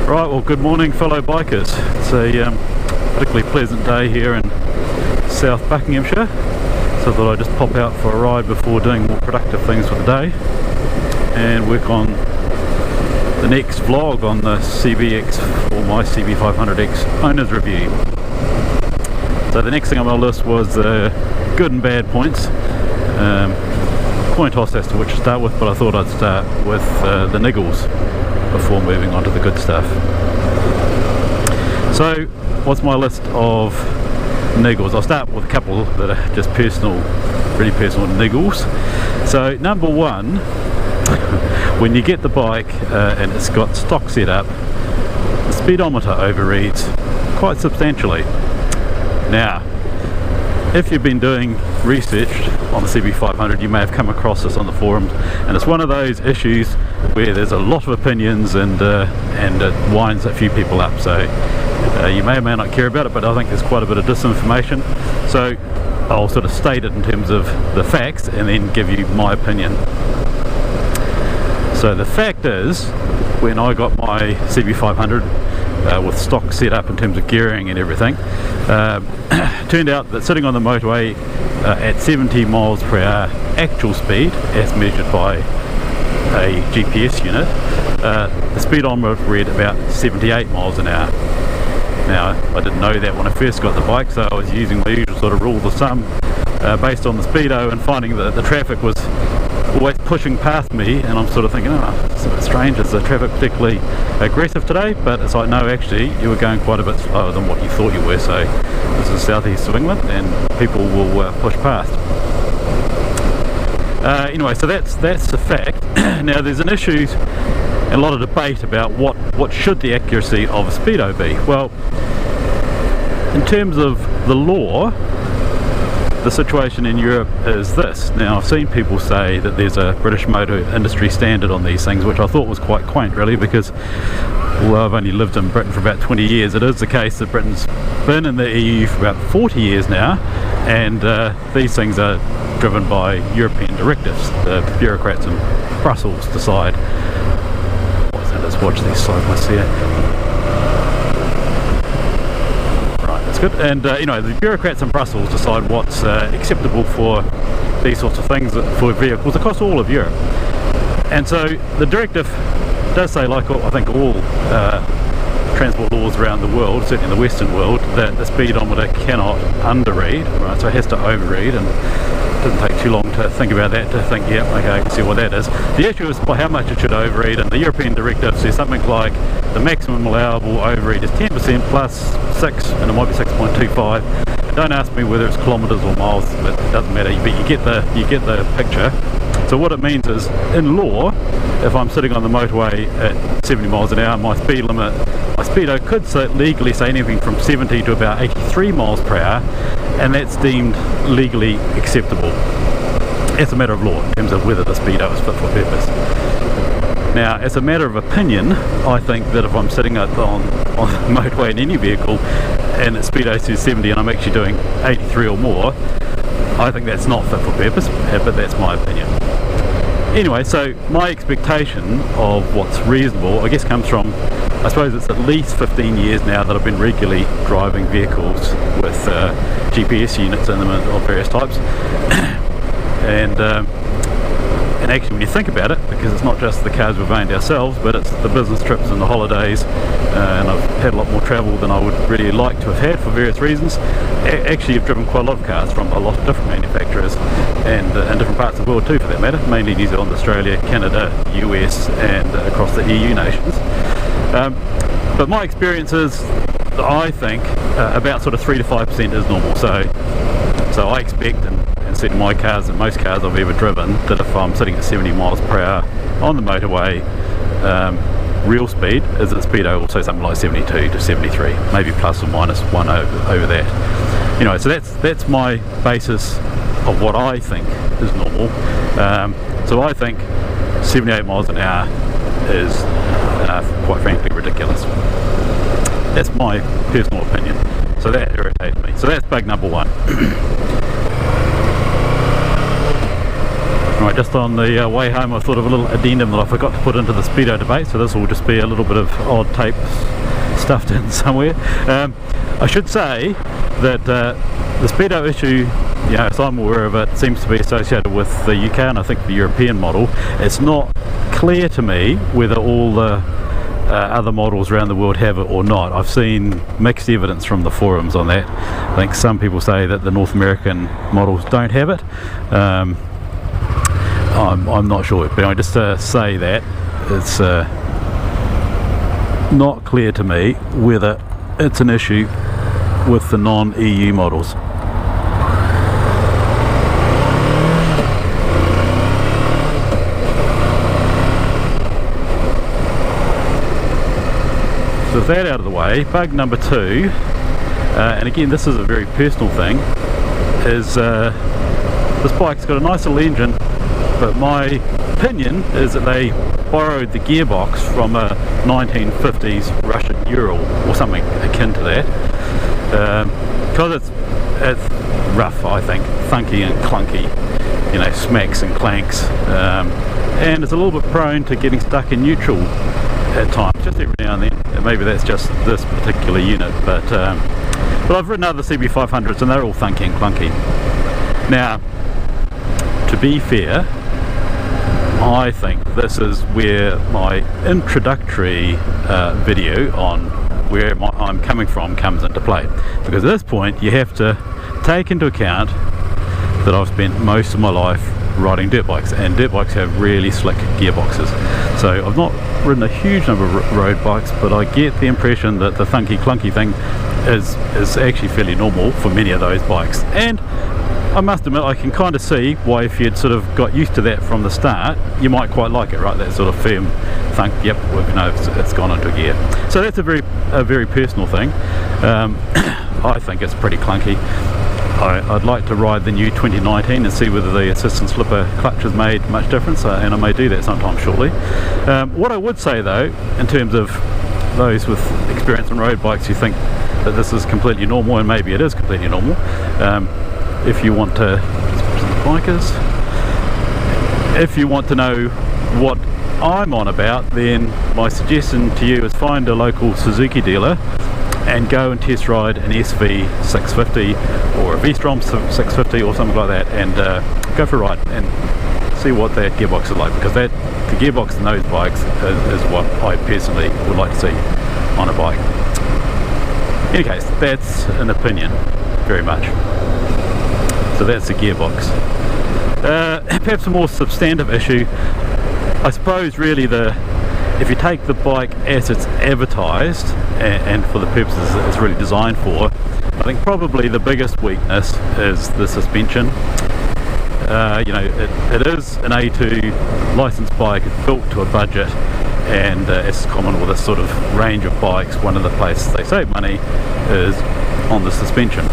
Right, well, good morning fellow bikers. It's a particularly pleasant day here in South Buckinghamshire, so I thought I'd just pop out for a ride before doing more productive things for the day and work on the next vlog on the CBX or my CB500X owner's review. So the next thing on my list was good and bad points. Coin toss as to which to start with, but I thought I'd start with the niggles before moving on to the good stuff. So what's my list of niggles? I'll start with a couple that are just personal, really personal niggles. So number one, when you get the bike and it's got stock set up, the speedometer overreads quite substantially. Now, if you've been doing research on the CB500, you may have come across this on the forums, and it's one of those issues where there's a lot of opinions and it winds a few people up. So you may or may not care about it, but I think there's quite a bit of disinformation. So I'll sort of state it in terms of the facts and then give you my opinion. So the fact is, when I got my CB500 with stock set up in terms of gearing and everything, turned out that sitting on the motorway at 70 miles per hour actual speed as measured by a GPS unit, the speedometer read about 78 miles an hour. Now, I didn't know that when I first got the bike, so I was using the usual sort of rule of thumb based on the speedo, and finding that the traffic was always pushing past me, and I'm sort of thinking, oh, it's a bit strange, is the traffic particularly aggressive today? But it's like, no, actually you were going quite a bit slower than what you thought you were. So this is southeast of England and people will push past. Anyway, so that's the fact. Now there's an issue and a lot of debate about what should the accuracy of a speedo be. Well, in terms of the law, the situation in Europe is this. Now, I've seen people say that there's a British motor industry standard on these things, which I thought was quite quaint really, because although I've only lived in Britain for about 20 years, it is the case that Britain's been in the EU for about 40 years now, and these things are driven by European directives. The bureaucrats in Brussels decide. Let's watch these cyclists here. Good. And the bureaucrats in Brussels decide what's acceptable for these sorts of things for vehicles across all of Europe. And so the directive does say, like I think all transport laws around the world, certainly in the Western world, that the speedometer cannot underread, right? So it has to overread, and it doesn't take too long to think about that to think, yeah, okay, I can see what that is. The issue is by how much it should overread, and the European directive says something like the maximum allowable overread is 10% plus 6, and it might be 6.25. Don't ask me whether it's kilometres or miles, but it doesn't matter, but you get the picture. So what it means is, in law, if I'm sitting on the motorway at 70 miles an hour, my speed limit, my speedo could legally say anything from 70 to about 83 miles per hour, and that's deemed legally acceptable. It's a matter of law in terms of whether the speedo is fit for purpose. Now, as a matter of opinion, I think that if I'm sitting on the motorway in any vehicle and its speedo says 70 and I'm actually doing 83 or more, I think that's not fit for purpose, but that's my opinion. Anyway, so my expectation of what's reasonable, I guess, comes from, I suppose it's at least 15 years now that I've been regularly driving vehicles with GPS units in them of various types. And actually, when you think about it, because it's not just the cars we've owned ourselves, but it's the business trips and the holidays, and I've had a lot more travel than I would really like to have had for various reasons. Actually, I've driven quite a lot of cars from a lot of different manufacturers, and in different parts of the world too, for that matter, mainly New Zealand, Australia, Canada, US, and across the EU nations. But my experience is, I think, about sort of 3 to 5% is normal. So I expect, and certainly my cars and most cars I've ever driven, that if I'm sitting at 70 miles per hour on the motorway, real speed is at speedo also something like 72 to 73, maybe plus or minus 1 over that. So that's my basis of what I think is normal. So I think 78 miles an hour is quite frankly ridiculous. That's my personal opinion. So that irritated me. So that's bug number one. Right, just on the way home I thought of a little addendum that I forgot to put into the speedo debate, so this will just be a little bit of odd tape stuffed in somewhere. I should say that the speedo issue, as I'm aware of it, seems to be associated with the UK and I think the European model. It's not clear to me whether all the other models around the world have it or not. I've seen mixed evidence from the forums on that. I think some people say that the North American models don't have it. I'm not sure, but just to say that it's not clear to me whether it's an issue with the non-EU models. So with that out of the way, bug number 2, and again this is a very personal thing, is this bike's got a nice little engine, but my opinion is that they borrowed the gearbox from a 1950s Russian Ural or something akin to that, because it's rough, I think, thunky and clunky, smacks and clanks, and it's a little bit prone to getting stuck in neutral at times, just every now and then. And maybe that's just this particular unit, but I've ridden other CB500s and they're all thunky and clunky. Now, to be fair, I think this is where my introductory video on where I'm coming from comes into play, because at this point you have to take into account that I've spent most of my life riding dirt bikes, and dirt bikes have really slick gearboxes. So I've not ridden a huge number of road bikes, but I get the impression that the thunky clunky thing is actually fairly normal for many of those bikes. And I must admit, I can kind of see why, if you'd sort of got used to that from the start, you might quite like it, right? That sort of firm thunk. Yep, it's gone into gear. So that's a very personal thing. I think it's pretty clunky. I'd like to ride the new 2019 and see whether the assistant slipper clutch has made much difference, and I may do that sometime shortly. What I would say though, in terms of those with experience on road bikes who think that this is completely normal, and maybe it is completely normal, if you want to, bikers, if you want to know what I'm on about, then my suggestion to you is find a local Suzuki dealer and go and test ride an SV650 or a V-Strom 650 or something like that, and go for a ride and see what that gearbox is like, because the gearbox in those bikes is what I personally would like to see on a bike. In any case, that's an opinion, very much. So that's the gearbox. Perhaps a more substantive issue, I suppose, really if you take the bike as it's advertised and for the purposes it's really designed for, I think probably the biggest weakness is the suspension. It is an A2 licensed bike, it's built to a budget, and as common with this sort of range of bikes, one of the places they save money is on the suspension.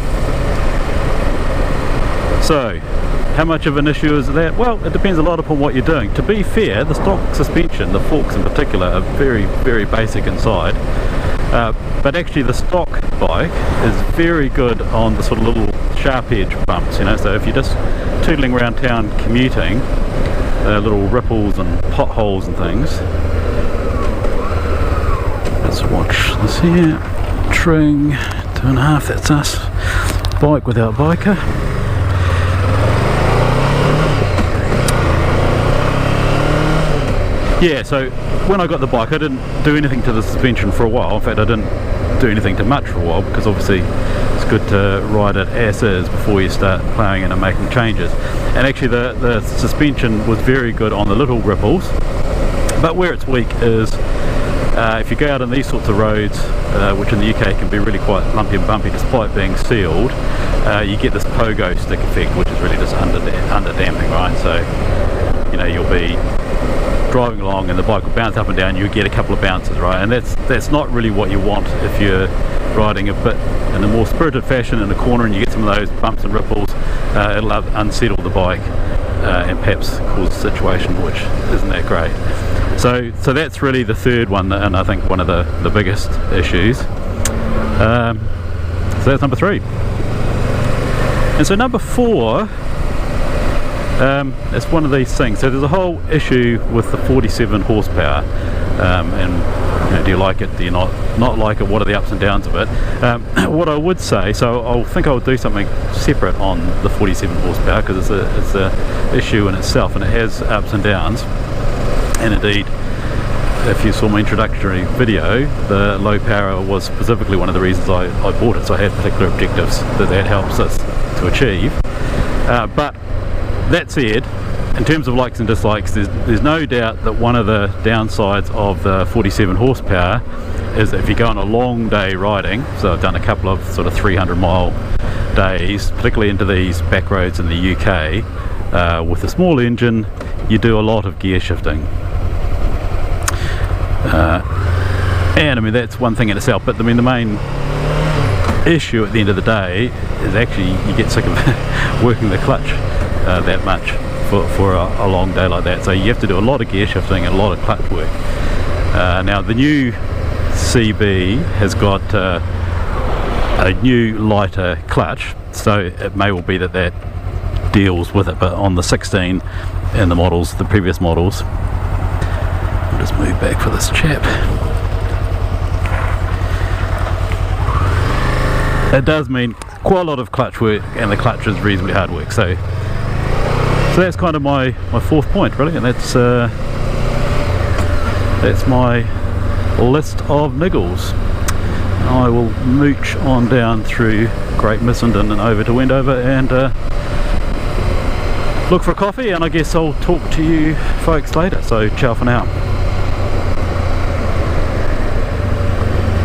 So, how much of an issue is that? Well, it depends a lot upon what you're doing. To be fair, the stock suspension, the forks in particular, are very, very basic inside. But actually the stock bike is very good on the sort of little sharp edge bumps, so if you're just tootling around town commuting, little ripples and potholes and things. Let's watch this here. Tring 2.5, that's us. Bike without biker. Yeah, so when I got the bike I didn't do anything to the suspension for a while. In fact, I didn't do anything to much for a while, because obviously it's good to ride it as is before you start ploughing in and making changes. And actually the suspension was very good on the little ripples, but where it's weak is if you go out on these sorts of roads, which in the UK can be really quite lumpy and bumpy despite being sealed, you get this pogo stick effect, which is really just under damping, right? So you'll be driving along and the bike will bounce up and down, you get a couple of bounces, right? And that's not really what you want if you're riding a bit in a more spirited fashion in a corner and you get some of those bumps and ripples. It'll unsettle the bike and perhaps cause a situation which isn't that great. So that's really the third one, and I think one of the biggest issues. So that's number 3. And so number 4 it's one of these things. So there's a whole issue with the 47 horsepower, and you know, do you like it, do you not like it, what are the ups and downs of it. What I would say, so I think I'll do something separate on the 47 horsepower because it's a issue in itself, and it has ups and downs. And indeed, if you saw my introductory video, the low power was specifically one of the reasons I bought it. So I had particular objectives that helps us to achieve. But that said, in terms of likes and dislikes, there's no doubt that one of the downsides of the 47 horsepower is that if you go on a long day riding, so I've done a couple of sort of 300-mile days, particularly into these back roads in the UK, with a small engine, you do a lot of gear shifting. And I mean, that's one thing in itself, but I mean, the main issue at the end of the day is actually you get sick of working the clutch that much for a long day like that. So you have to do a lot of gear shifting and a lot of clutch work. Now the new CB has got a new lighter clutch, so it may well be that deals with it, but on the 16 in the models, the previous models, I'll just move back for this chap. It does mean quite a lot of clutch work, and the clutch is reasonably hard work. So that's kind of my fourth point, really, and that's my list of niggles. I will mooch on down through Great Missenden and over to Wendover and look for a coffee, and I guess I'll talk to you folks later. So ciao for now.